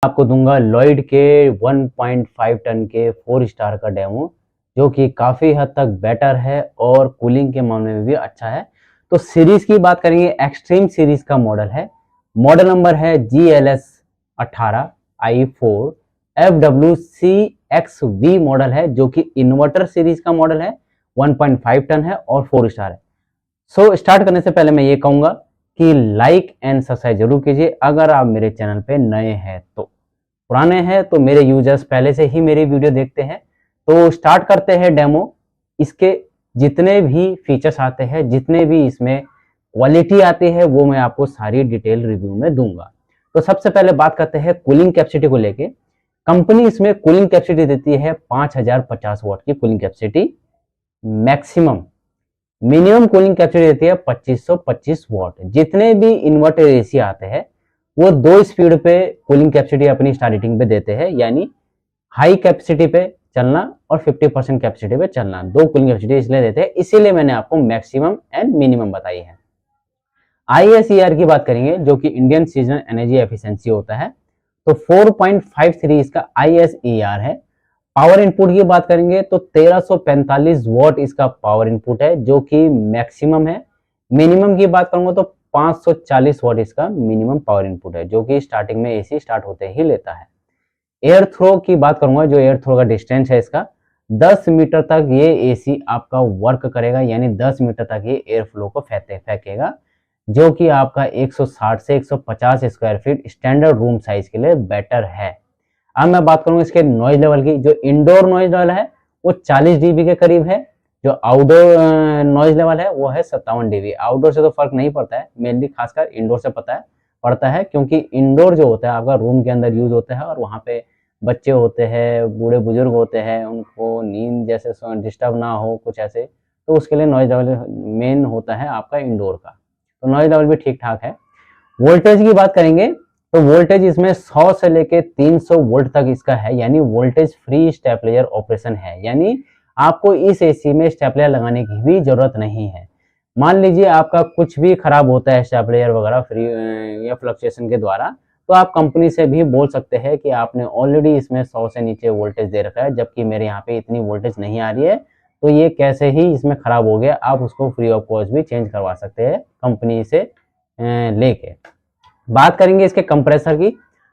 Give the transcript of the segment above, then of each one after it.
आपको दूंगा लॉयड के 1.5 टन के 4 स्टार का डेमो, जो कि काफ़ी हद तक बेटर है और कूलिंग के मामले में भी अच्छा है। तो सीरीज की बात करेंगे, एक्सट्रीम सीरीज का मॉडल है, मॉडल नंबर है GLS18i4 FWCXV मॉडल है, जो कि इन्वर्टर सीरीज का मॉडल है, 1.5 टन है और 4 स्टार है। सो स्टार्ट करने से पहले मैं ये कहूँगा कि लाइक एंड सब्सक्राइब जरूर कीजिए अगर आप मेरे चैनल पे नए हैं। तो पुराने हैं तो मेरे यूजर्स पहले से ही मेरी वीडियो देखते हैं। तो स्टार्ट करते हैं डेमो। इसके जितने भी फीचर्स आते हैं, जितने भी इसमें क्वालिटी आती है, वो मैं आपको सारी डिटेल रिव्यू में दूंगा। तो सबसे पहले बात करते हैं कूलिंग कैपेसिटी को लेके। कंपनी इसमें कूलिंग कैपेसिटी देती है 5050 वाट की cooling capacity maximum. Minimum cooling capacity देती है 2525 वाट। जितने भी इन्वर्टर एसी आते हैं वो 2 स्पीड पे कूलिंग कैपेसिटी अपनी स्टार्टिंग पे देते हैं, यानी हाई कैपेसिटी पे चलना और 50% कैपेसिटी पे चलना, 2 कूलिंग कैपेसिटी इसलिए देते हैं, इसीलिए मैंने आपको मैक्सिमम एंड मिनिमम बताई है। ISER की बात करेंगे, जो कि इंडियन सीजनल एनर्जी एफिशिएंसी होता है, तो 4.53 इसका ISER है। पावर इनपुट की बात करेंगे तो 1345 वॉट इसका पावर इनपुट है, जो कि मैक्सिमम है। मिनिमम की बात करूंगा तो 540 वॉट इसका मिनिमम पावर इनपुट है, जो कि स्टार्टिंग में एसी स्टार्ट होते ही लेता है। एयर थ्रो की बात करूंगा, जो एयर थ्रो का डिस्टेंस है इसका 10 मीटर तक ये एसी आपका वर्क करेगा, यानी 10 मीटर तक ये एयर फ्लो को फेंकेगा, जो कि आपका 160 से 150 square feet standard room size के लिए बेटर है। अब मैं बात करूंगा इसके नॉइज लेवल की। जो इंडोर नॉइज लेवल है वो 40 dB के करीब है। जो आउटडोर नॉइज लेवल है वो है 57 dB। आउटडोर से तो फर्क नहीं पड़ता है, मेनली खासकर इंडोर से पड़ता है, क्योंकि इंडोर जो होता है आपका रूम के अंदर यूज होता है और वहाँ पे बच्चे होते हैं, बूढ़े बुजुर्ग होते हैं, उनको नींद जैसे डिस्टर्ब ना हो कुछ ऐसे, तो उसके लिए नॉइज लेवल मेन होता है आपका इंडोर का। तो नॉइज लेवल भी ठीक ठाक है। वोल्टेज की बात करेंगे तो वोल्टेज इसमें 100 से लेके 300 वोल्ट तक इसका है, यानी वोल्टेज फ्री स्टेबलाइजर ऑपरेशन है, यानी आपको इस एसी में स्टेबलाइजर लगाने की भी जरूरत नहीं है। मान लीजिए आपका कुछ भी खराब होता है स्टेबलाइजर वगैरह फ्री या फ्लक्चुएशन के द्वारा, तो आप कंपनी से भी बोल सकते हैं कि आपने ऑलरेडी इसमें 100 से नीचे वोल्टेज दे रखा है, जबकि मेरे यहाँ पे इतनी वोल्टेज नहीं आ रही है, तो ये कैसे ही इसमें खराब हो गया। आप उसको फ्री ऑफ कॉस्ट भी चेंज करवा सकते हैं कंपनी से लेके। बात करेंगे इसके कंप्रेसर की,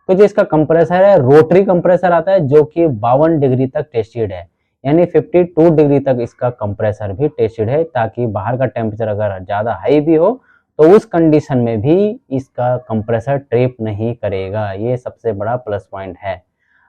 तो जो इसका कंप्रेसर है रोटरी कंप्रेसर आता है, जो कि 52 डिग्री तक टेस्टेड है, यानी 52 डिग्री तक इसका कंप्रेसर भी टेस्टेड है, ताकि बाहर का टेम्परेचर अगर ज्यादा हाई भी हो तो उस कंडीशन में भी इसका कंप्रेसर ट्रिप नहीं करेगा। ये सबसे बड़ा प्लस पॉइंट है।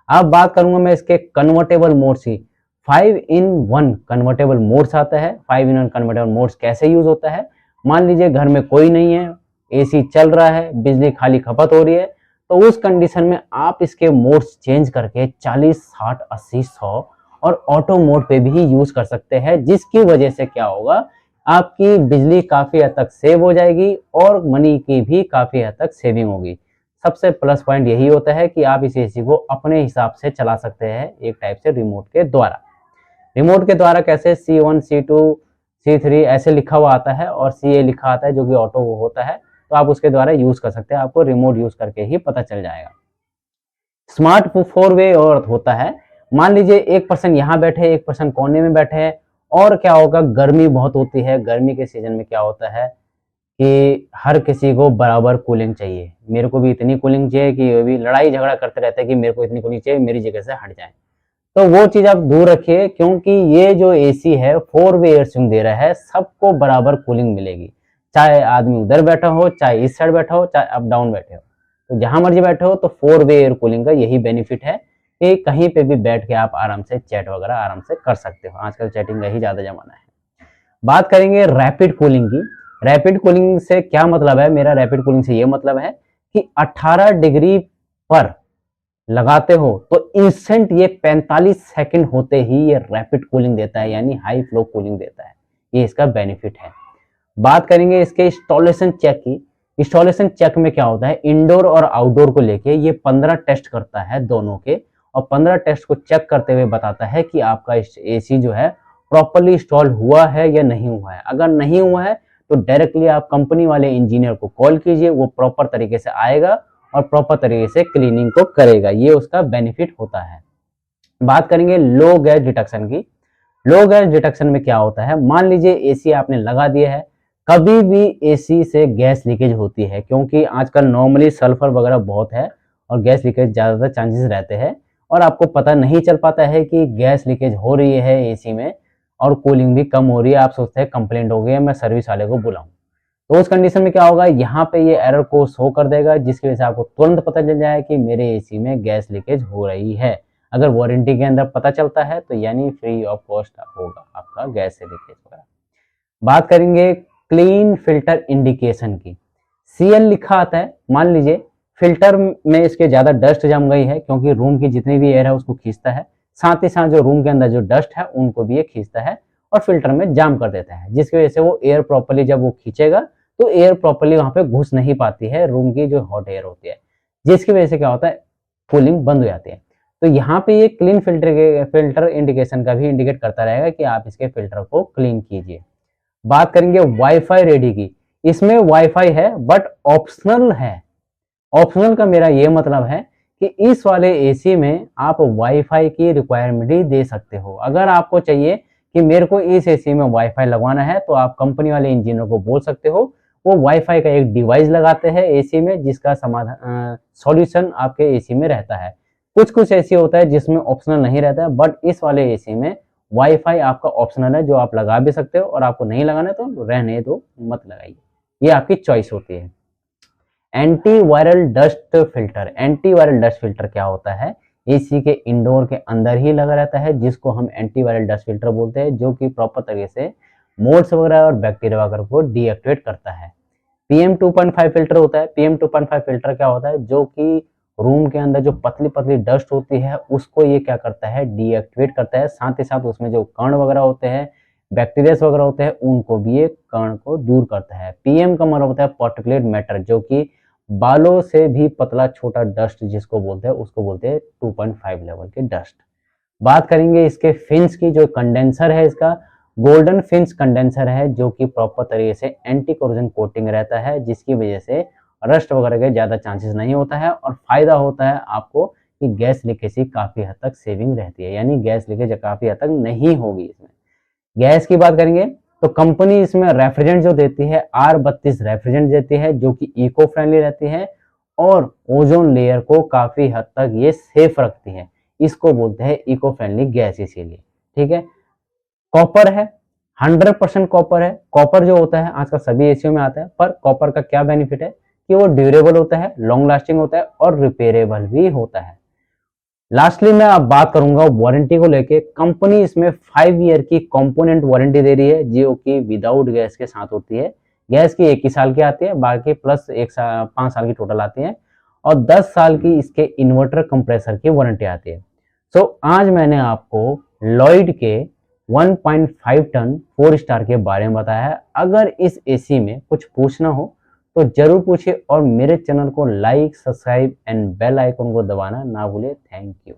अब बात करूंगा मैं इसके कन्वर्टेबल मोड्स की। 5-in-1 कन्वर्टेबल मोड्स आता है। 5-in-1 कन्वर्टेबल मोड्स कैसे यूज होता है, मान लीजिए घर में कोई नहीं है, एसी चल रहा है, बिजली खाली खपत हो रही है, तो उस कंडीशन में आप इसके मोड्स चेंज करके 40, 60, 80, 100 और ऑटो मोड पे भी यूज कर सकते हैं, जिसकी वजह से क्या होगा, आपकी बिजली काफी हद तक सेव हो जाएगी और मनी की भी काफी हद तक सेविंग होगी। सबसे प्लस पॉइंट यही होता है कि आप इस एसी को अपने हिसाब से चला सकते हैं, एक टाइप से रिमोट के द्वारा। रिमोट के द्वारा कैसे, C1, C2, C3 ऐसे लिखा हुआ आता है और CA लिखा आता है, जो कि ऑटो होता है, तो आप उसके द्वारा यूज कर सकते हैं। आपको रिमोट यूज करके ही पता चल जाएगा। स्मार्ट 4-वे और होता है। मान लीजिए एक पर्सन यहाँ बैठे, एक पर्सन कोने में बैठे हैं, और क्या होगा, गर्मी बहुत होती है। गर्मी के सीजन में क्या होता है कि हर किसी को बराबर कूलिंग चाहिए। मेरे को भी इतनी कूलिंग चाहिए कि ये भी लड़ाई झगड़ा करते रहते हैं कि मेरे को इतनी कूलिंग चाहिए, मेरी जगह से हट जाए। तो वो चीज आप दूर रखिए, क्योंकि ये जो एसी है 4-वे एयर स्विंग दे रहा है, सबको बराबर कूलिंग मिलेगी, चाहे आदमी उधर बैठा हो, चाहे इस साइड बैठा हो, चाहे अप डाउन बैठे हो, तो जहां मर्जी बैठे हो। तो 4-वे एयर कूलिंग का यही बेनिफिट है कि कहीं पे भी बैठ के आप आराम से चैट वगैरह आराम से कर सकते हो। आजकल चैटिंग का ही ज्यादा जमाना है। बात करेंगे रैपिड कूलिंग की। रैपिड कूलिंग से क्या मतलब है, मेरा रैपिड कूलिंग से ये मतलब है कि 18 डिग्री पर लगाते हो तो इंस्टेंट ये 45 सेकंड होते ही ये रैपिड कूलिंग देता है, यानी हाई फ्लो कूलिंग देता है। ये इसका बेनिफिट है। बात करेंगे इसके इंस्टॉलेशन चेक की। इंस्टॉलेशन चेक में क्या होता है, इंडोर और आउटडोर को लेके ये 15 टेस्ट करता है दोनों के, और 15 टेस्ट को चेक करते हुए बताता है कि आपका एसी जो है प्रॉपरली इंस्टॉल हुआ है या नहीं हुआ है। अगर नहीं हुआ है तो डायरेक्टली आप कंपनी वाले इंजीनियर को कॉल कीजिए, वो प्रॉपर तरीके से आएगा और प्रॉपर तरीके से क्लीनिंग को करेगा, ये उसका बेनिफिट होता है। बात करेंगे लो गैस डिटेक्शन की। लो गैस डिटेक्शन में क्या होता है, मान लीजिए एसी आपने लगा दिया है, कभी भी एसी से गैस लीकेज होती है, क्योंकि आजकल नॉर्मली सल्फर वगैरह बहुत है और गैस लीकेज ज़्यादातर चांसेस रहते हैं, और आपको पता नहीं चल पाता है कि गैस लीकेज हो रही है एसी में और कूलिंग भी कम हो रही है। आप सोचते हैं कंप्लेंट हो गई है, मैं सर्विस वाले को बुलाऊं। तो उस कंडीशन में क्या होगा, यहाँ पे ये एरर को शो कर देगा, जिसकी वजह से आपको तुरंत पता चल जाए कि मेरे एसी में गैस लीकेज हो रही है। अगर वारंटी के अंदर पता चलता है तो यानी फ्री ऑफ कॉस्ट होगा आपका गैस से लीकेज वगैरह। बात करेंगे क्लीन फिल्टर इंडिकेशन की। सीएल लिखा आता है, मान लीजिए फिल्टर में इसके ज्यादा डस्ट जम गई है, क्योंकि रूम की जितनी भी एयर है उसको खींचता है, साथ ही साथ जो रूम के अंदर जो डस्ट है उनको भी ये खींचता है और फिल्टर में जाम कर देता है, जिसकी वजह से वो एयर प्रॉपर्ली जब वो खींचेगा तो एयर प्रॉपर्ली वहां पे घुस नहीं पाती है, रूम की जो हॉट एयर होती है, जिसकी वजह से क्या होता है, कूलिंग बंद हो जाती है। तो यहाँ पे ये क्लीन फिल्टर इंडिकेशन का भी इंडिकेट करता रहेगा कि आप इसके फिल्टर को क्लीन कीजिए। बात करेंगे वाईफाई रेडी की। इसमें वाईफाई है बट ऑप्शनल है। ऑप्शनल का मेरा ये मतलब है कि इस वाले एसी में आप वाईफाई की रिक्वायरमेंट ही दे सकते हो। अगर आपको चाहिए कि मेरे को इस एसी में वाईफाई लगवाना है तो आप कंपनी वाले इंजीनियर को बोल सकते हो, वो वाईफाई का एक डिवाइस लगाते हैं एसी में, जिसका समाधान सॉल्यूशन आपके एसी में रहता है। कुछ कुछ एसी होता है जिसमें ऑप्शनल नहीं रहता है, बट इस वाले एसी में वाईफाई आपका ऑप्शनल है, जो आप लगा भी सकते हो, और आपको नहीं लगाना है तो रहने दो, मत लगाइए, ये आपकी चॉइस होती है। Antiviral dust filter. Antiviral dust filter क्या होता है, एसी के इंडोर के अंदर ही लगा रहता है, जिसको हम एंटीवायरल डस्ट फिल्टर बोलते हैं, जो कि प्रॉपर तरीके से मोल्ड्स वगैरह और बैक्टीरिया वगैरह को डीएक्टिवेट करता है। PM 2.5 फिल्टर होता है। PM 2.5 फिल्टर क्या होता है, जो कि रूम के अंदर जो पतली पतली डस्ट होती है उसको ये क्या करता है, डीएक्टिवेट करता है, साथ ही साथ उसमें जो कण वगैरह होते हैं, बैक्टीरिया वगैरह होते हैं, उनको भी ये कण को दूर करता है। PM का मतलब होता है पार्टिकुलेट मैटर, जो कि बालों से भी पतला छोटा डस्ट जिसको बोलते हैं, उसको बोलते हैं 2.5 लेवल के डस्ट। बात करेंगे इसके फिन्स की। जो कंडेंसर है इसका गोल्डन फिन्स कंडेंसर है, जो कि प्रॉपर तरीके से एंटी कोरोजन कोटिंग रहता है, जिसकी वजह से रस्ट वगैरह के ज्यादा चांसेस नहीं होता है, और फायदा होता है आपको कि गैस लीकेज की काफी हद तक सेविंग रहती है, यानी गैस लीकेज काफी हद तक नहीं होगी इसमें। गैस की बात करेंगे तो कंपनी इसमें रेफ्रिजरेंट जो देती है R32 रेफ्रिजरेंट देती है, जो कि इको फ्रेंडली रहती है और ओजोन लेयर को काफी हद तक ये सेफ रखती है, इसको बोलते हैं इको फ्रेंडली गैस, इसीलिए। ठीक है। कॉपर है, 100% कॉपर है। कॉपर जो होता है आजकल सभी एसीओ में आता है, पर कॉपर का क्या बेनिफिट है कि वो ड्यूरेबल होता है, लॉन्ग लास्टिंग होता है और रिपेयरेबल भी होता है। लास्टली मैं अब बात करूंगा वारंटी को लेके। कंपनी इसमें 5 ईयर की कंपोनेंट वारंटी दे रही है, जो कि विदाउट गैस के साथ होती है। गैस की 1 ही साल की आती है, बाकी प्लस 5 साल की टोटल आती है, और 10 साल की इसके इन्वर्टर कंप्रेसर की वारंटी आती है। सो आज मैंने आपको लॉयड के 1.5 टन 4 स्टार के बारे में बताया है। अगर इस एसी में कुछ पूछना हो तो जरूर पूछिए, और मेरे चैनल को like, subscribe and bell icon को दबाना ना भूले। Thank you.